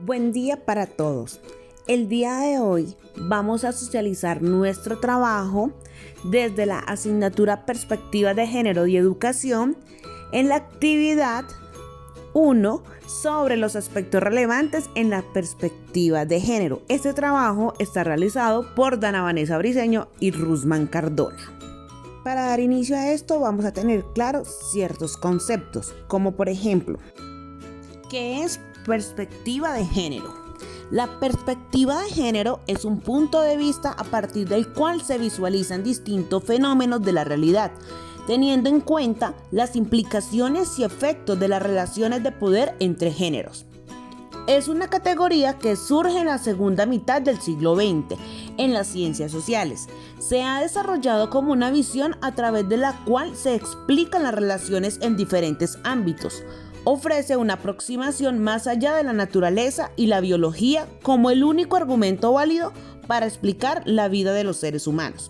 Buen día para todos. El día de hoy vamos a socializar nuestro trabajo desde la asignatura Perspectiva de Género y Educación en la actividad 1 sobre los aspectos relevantes en la perspectiva de género. Este trabajo está realizado por Dana Vanessa Briceño y Rusman Cardona. Para dar inicio a esto vamos a tener claros ciertos conceptos, como por ejemplo, ¿qué es perspectiva de género? La perspectiva de género es un punto de vista a partir del cual se visualizan distintos fenómenos de la realidad, teniendo en cuenta las implicaciones y efectos de las relaciones de poder entre géneros. Es una categoría que surge en la segunda mitad del siglo XX en las ciencias sociales. Se ha desarrollado como una visión a través de la cual se explican las relaciones en diferentes ámbitos. Ofrece una aproximación más allá de la naturaleza y la biología como el único argumento válido para explicar la vida de los seres humanos.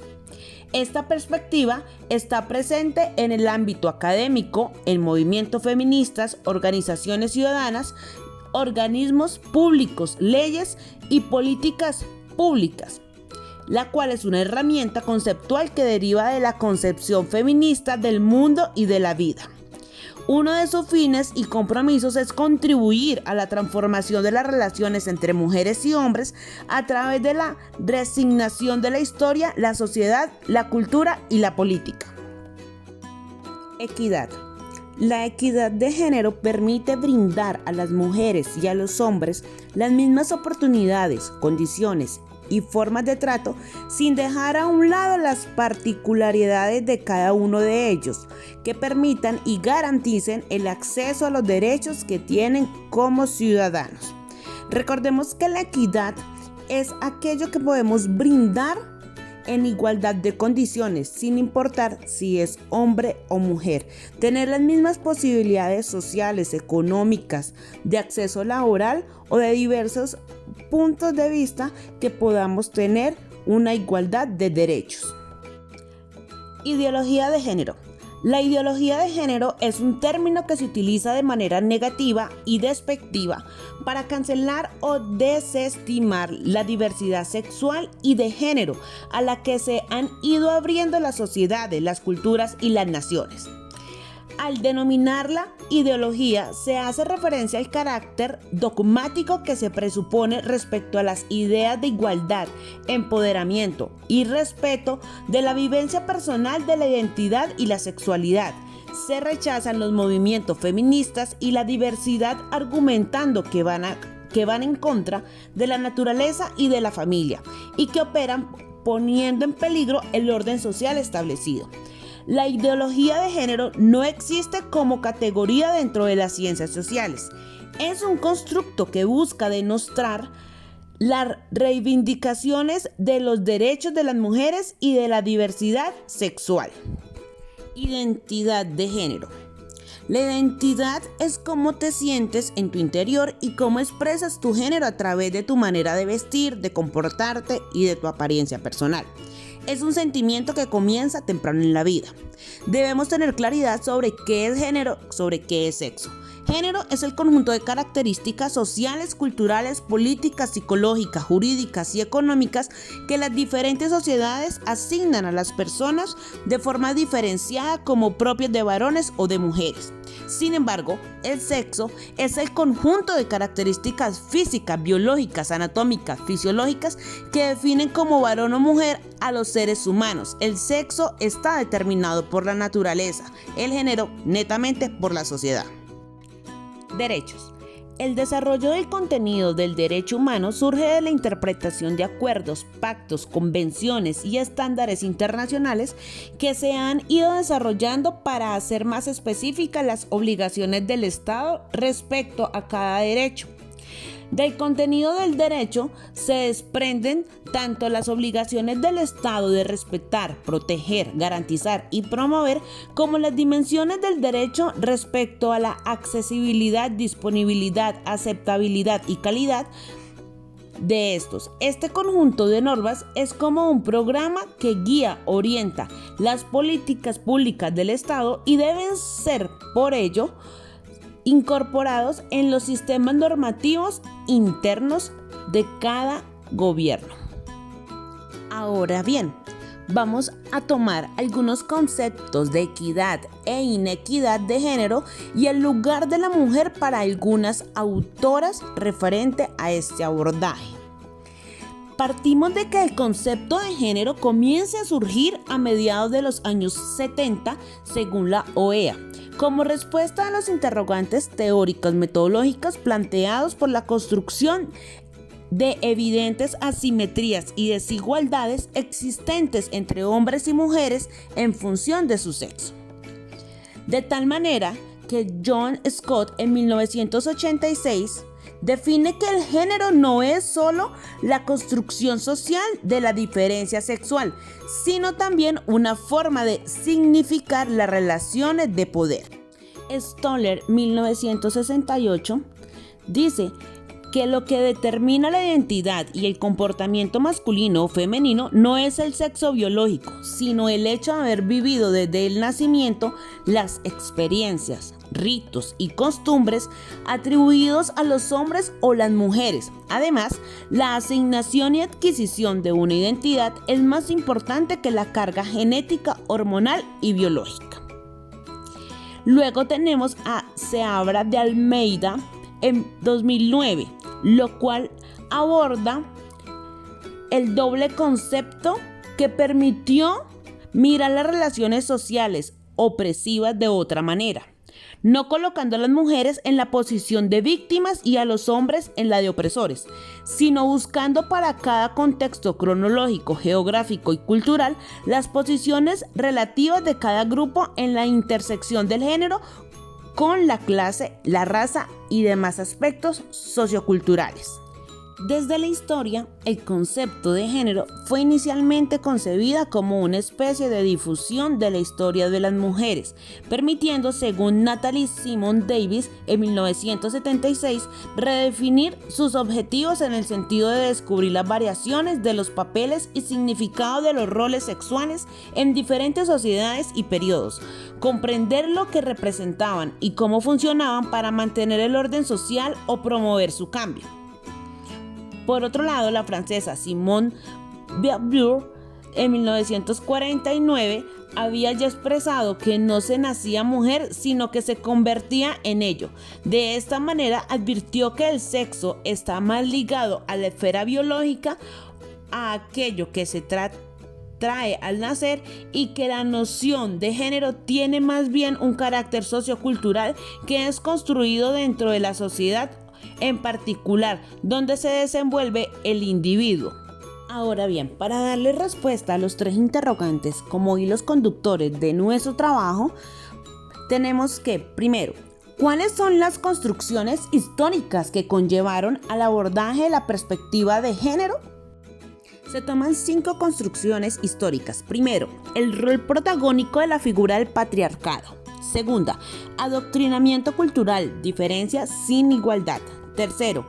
Esta perspectiva está presente en el ámbito académico, en movimientos feministas, organizaciones ciudadanas, organismos públicos, leyes y políticas públicas, la cual es una herramienta conceptual que deriva de la concepción feminista del mundo y de la vida. Uno de sus fines y compromisos es contribuir a la transformación de las relaciones entre mujeres y hombres a través de la resignación de la historia, la sociedad, la cultura y la política. Equidad. La equidad de género permite brindar a las mujeres y a los hombres las mismas oportunidades, condiciones y formas de trato sin dejar a un lado las particularidades de cada uno de ellos, que permitan y garanticen el acceso a los derechos que tienen como ciudadanos. Recordemos que la equidad es aquello que podemos brindar en igualdad de condiciones, sin importar si es hombre o mujer, tener las mismas posibilidades sociales, económicas, de acceso laboral o de diversos puntos de vista que podamos tener una igualdad de derechos. Ideología de género. La ideología de género es un término que se utiliza de manera negativa y despectiva para cancelar o desestimar la diversidad sexual y de género a la que se han ido abriendo las sociedades, las culturas y las naciones. Al denominarla ideología, se hace referencia al carácter dogmático que se presupone respecto a las ideas de igualdad, empoderamiento y respeto de la vivencia personal de la identidad y la sexualidad. Se rechazan los movimientos feministas y la diversidad argumentando que van en contra de la naturaleza y de la familia y que operan poniendo en peligro el orden social establecido. La ideología de género no existe como categoría dentro de las ciencias sociales. Es un constructo que busca denostar las reivindicaciones de los derechos de las mujeres y de la diversidad sexual. Identidad de género. La identidad es cómo te sientes en tu interior y cómo expresas tu género a través de tu manera de vestir, de comportarte y de tu apariencia personal. Es un sentimiento que comienza temprano en la vida. Debemos tener claridad sobre qué es género, sobre qué es sexo. Género es el conjunto de características sociales, culturales, políticas, psicológicas, jurídicas y económicas que las diferentes sociedades asignan a las personas de forma diferenciada como propias de varones o de mujeres. Sin embargo, el sexo es el conjunto de características físicas, biológicas, anatómicas, fisiológicas que definen como varón o mujer a los seres humanos. El sexo está determinado por la naturaleza, el género netamente por la sociedad. Derechos. El desarrollo del contenido del derecho humano surge de la interpretación de acuerdos, pactos, convenciones y estándares internacionales que se han ido desarrollando para hacer más específicas las obligaciones del Estado respecto a cada derecho. Del contenido del derecho se desprenden tanto las obligaciones del Estado de respetar, proteger, garantizar y promover, como las dimensiones del derecho respecto a la accesibilidad, disponibilidad, aceptabilidad y calidad de estos. Este conjunto de normas es como un programa que guía, orienta las políticas públicas del Estado y deben ser, por ello, incorporados en los sistemas normativos internos de cada gobierno. Ahora bien, vamos a tomar algunos conceptos de equidad e inequidad de género y el lugar de la mujer para algunas autoras referente a este abordaje. Partimos de que el concepto de género comience a surgir a mediados de los años 70, según la OEA, como respuesta a los interrogantes teóricos metodológicos planteados por la construcción de evidentes asimetrías y desigualdades existentes entre hombres y mujeres en función de su sexo. De tal manera que John Scott en 1986 define que el género no es solo la construcción social de la diferencia sexual, sino también una forma de significar las relaciones de poder. Stoller, 1968, dice que lo que determina la identidad y el comportamiento masculino o femenino no es el sexo biológico, sino el hecho de haber vivido desde el nacimiento las experiencias, ritos y costumbres atribuidos a los hombres o las mujeres. Además, la asignación y adquisición de una identidad es más importante que la carga genética, hormonal y biológica. Luego tenemos a Seabra de Almeida en 2009, lo cual aborda el doble concepto que permitió mirar las relaciones sociales opresivas de otra manera, no colocando a las mujeres en la posición de víctimas y a los hombres en la de opresores, sino buscando para cada contexto cronológico, geográfico y cultural las posiciones relativas de cada grupo en la intersección del género con la clase, la raza y demás aspectos socioculturales. Desde la historia, el concepto de género fue inicialmente concebida como una especie de difusión de la historia de las mujeres, permitiendo, según Natalie Simon Davis en 1976, redefinir sus objetivos en el sentido de descubrir las variaciones de los papeles y significado de los roles sexuales en diferentes sociedades y periodos, comprender lo que representaban y cómo funcionaban para mantener el orden social o promover su cambio. Por otro lado, la francesa Simone Beauvoir en 1949 había ya expresado que no se nacía mujer, sino que se convertía en ello. De esta manera advirtió que el sexo está más ligado a la esfera biológica, a aquello que se trae al nacer, y que la noción de género tiene más bien un carácter sociocultural que es construido dentro de la sociedad en particular, donde se desenvuelve el individuo. Ahora bien, para darle respuesta a los tres interrogantes como hilos conductores de nuestro trabajo, tenemos que, primero, ¿cuáles son las construcciones históricas que conllevaron al abordaje de la perspectiva de género? Se toman 5 construcciones históricas. Primero, el rol protagónico de la figura del patriarcado. Segunda, adoctrinamiento cultural, diferencia sin igualdad. Tercero,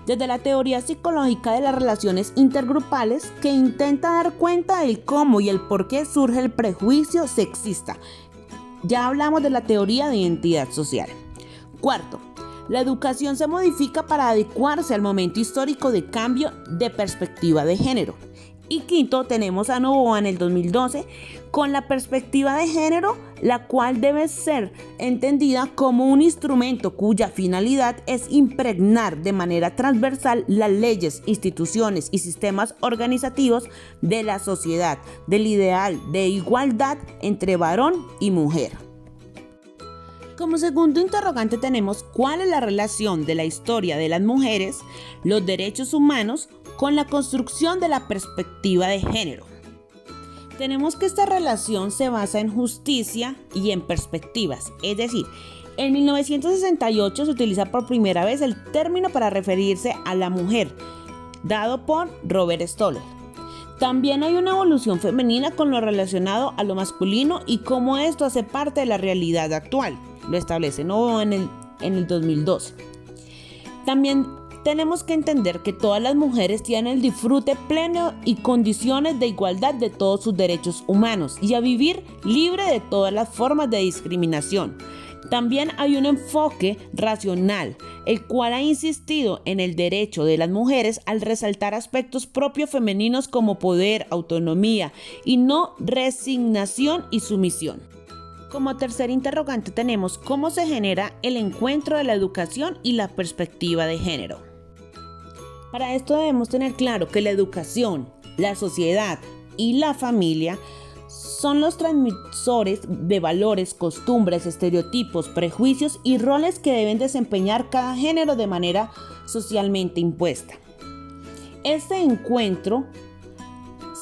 desde la teoría psicológica de las relaciones intergrupales, que intenta dar cuenta del cómo y el por qué surge el prejuicio sexista. Ya hablamos de la teoría de identidad social. Cuarto, la educación se modifica para adecuarse al momento histórico de cambio de perspectiva de género. Y quinto, tenemos a Novoa en el 2012 con la perspectiva de género, la cual debe ser entendida como un instrumento cuya finalidad es impregnar de manera transversal las leyes, instituciones y sistemas organizativos de la sociedad, del ideal de igualdad entre varón y mujer. Como segundo interrogante tenemos ¿cuál es la relación de la historia de las mujeres, los derechos humanos, con la construcción de la perspectiva de género? Tenemos que esta relación se basa en justicia y en perspectivas, es decir, en 1968 se utiliza por primera vez el término para referirse a la mujer, dado por Robert Stoller. También hay una evolución femenina con lo relacionado a lo masculino y cómo esto hace parte de la realidad actual. Lo establece Novoa en el 2012. También tenemos que entender que todas las mujeres tienen el disfrute pleno y condiciones de igualdad de todos sus derechos humanos y a vivir libre de todas las formas de discriminación, También hay un enfoque racional, el cual ha insistido en el derecho de las mujeres al resaltar aspectos propios femeninos como poder, autonomía y no resignación y sumisión. Como tercer interrogante tenemos cómo se genera el encuentro de la educación y la perspectiva de género. Para esto debemos tener claro que la educación, la sociedad y la familia son los transmisores de valores, costumbres, estereotipos, prejuicios y roles que deben desempeñar cada género de manera socialmente impuesta. Este encuentro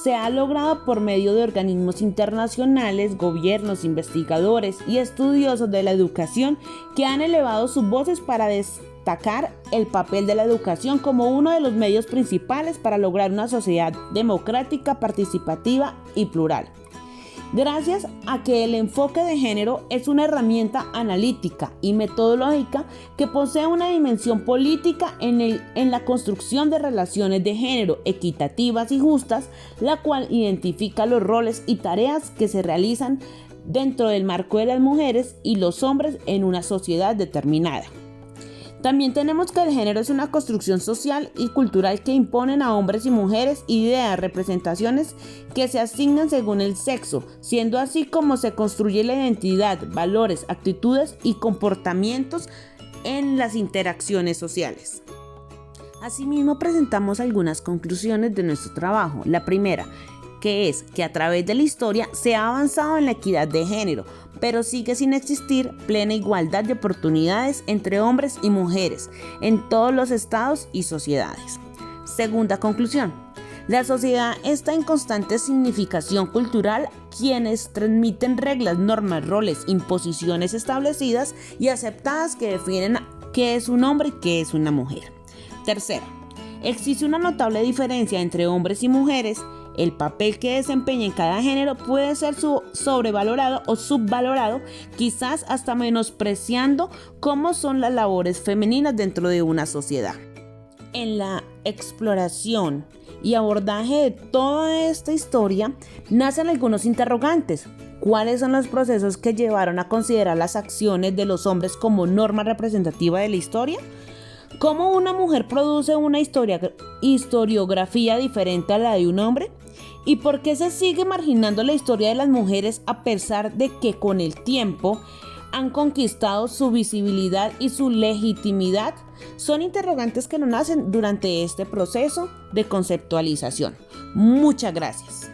se ha logrado por medio de organismos internacionales, gobiernos, investigadores y estudiosos de la educación que han elevado sus voces para destacar el papel de la educación como uno de los medios principales para lograr una sociedad democrática, participativa y plural. Gracias a que el enfoque de género es una herramienta analítica y metodológica que posee una dimensión política en la construcción de relaciones de género equitativas y justas, la cual identifica los roles y tareas que se realizan dentro del marco de las mujeres y los hombres en una sociedad determinada. También tenemos que el género es una construcción social y cultural que imponen a hombres y mujeres ideas, representaciones que se asignan según el sexo, siendo así como se construye la identidad, valores, actitudes y comportamientos en las interacciones sociales. Asimismo, presentamos algunas conclusiones de nuestro trabajo. La primera, que es que a través de la historia se ha avanzado en la equidad de género, pero sigue sin existir plena igualdad de oportunidades entre hombres y mujeres en todos los estados y sociedades. Segunda conclusión, la sociedad está en constante significación cultural, quienes transmiten reglas, normas, roles, imposiciones establecidas y aceptadas que definen qué es un hombre y qué es una mujer. Tercero, existe una notable diferencia entre hombres y mujeres. El papel que desempeña en cada género puede ser sobrevalorado o subvalorado, quizás hasta menospreciando cómo son las labores femeninas dentro de una sociedad. En la exploración y abordaje de toda esta historia nacen algunos interrogantes. ¿Cuáles son los procesos que llevaron a considerar las acciones de los hombres como norma representativa de la historia? ¿Cómo una mujer produce una historiografía diferente a la de un hombre? ¿Y por qué se sigue marginando la historia de las mujeres a pesar de que con el tiempo han conquistado su visibilidad y su legitimidad? Son interrogantes que no nacen durante este proceso de conceptualización. Muchas gracias.